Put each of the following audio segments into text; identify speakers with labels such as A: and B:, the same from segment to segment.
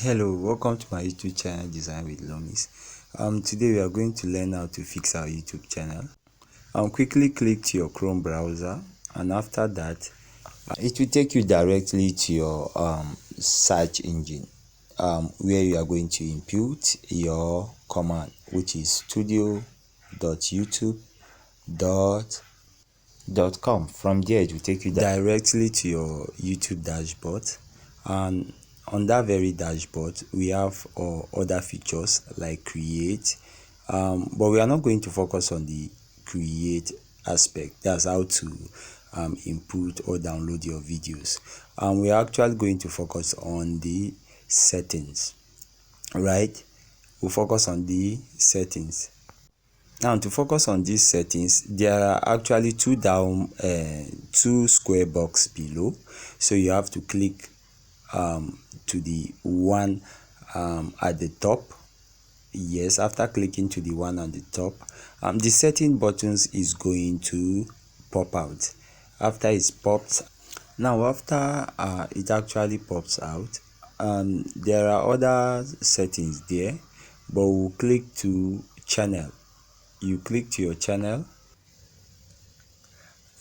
A: Hello, welcome to my YouTube channel Design with Lomis. Today we are going to learn how to fix our YouTube channel. Quickly click to your Chrome browser, and after that it will take you directly to your search engine where you are going to input your command, which is studio.youtube.com. From there it will take you directly to your YouTube dashboard, and on that very dashboard we have other features like create, but we are not going to focus on the create aspect. That's how to input or download your videos. We are actually going to focus on the settings, right? We'll focus on the settings. Now, to focus on these settings, there are actually two square box below, so you have to click to the one at the top. Yes, after clicking to the one on the top, the setting buttons is going to pop out. After it's popped, now after it actually pops out, there are other settings there, but we'll click to channel. You click to your channel,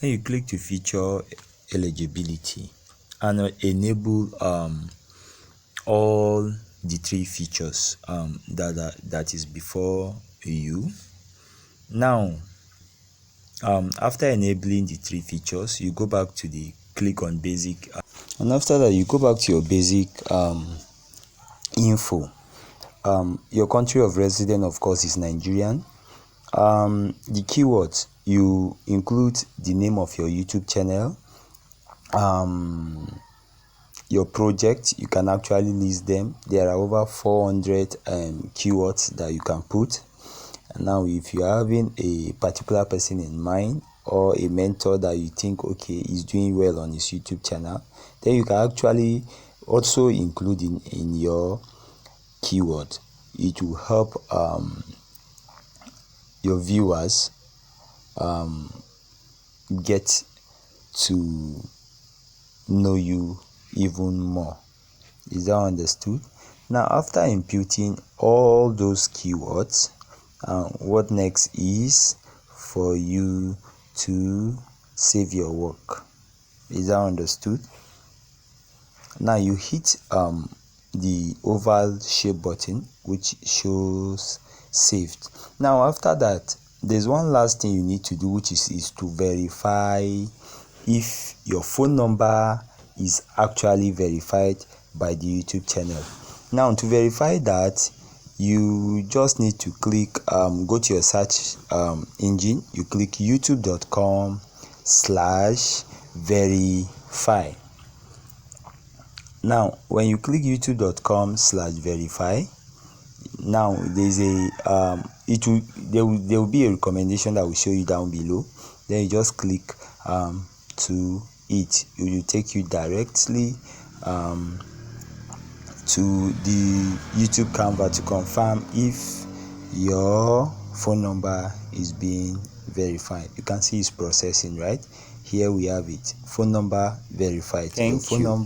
A: then you click to feature eligibility and enable all the three features that is before you. Now after enabling the three features, you go back to the click on basic, and after that you go back to your basic info. Your country of residence, of course, is Nigerian. The keywords, you include the name of your YouTube channel, your project. You can actually list them. There are over 400 keywords that you can put. And now if you are having a particular person in mind, or a mentor that you think is doing well on his YouTube channel, then you can actually also include in your keyword. It will help your viewers get to know you even more. Is that understood? Now after inputting all those keywords, what next is for you to save your work. Is that understood? Now you hit the oval shape button which shows saved. Now after that, there's one last thing you need to do, which is to verify if your phone number is actually verified by the YouTube channel. Now to verify that, you just need to click go to your search engine, you click youtube.com/verify. Now when you click youtube.com/verify, now there's a there will be a recommendation that will show you down below. Then you just click to it. It will take you directly to the YouTube Canva to confirm if your phone number is being verified. You can see it's processing. Right here we have it, phone number verified. Thank you.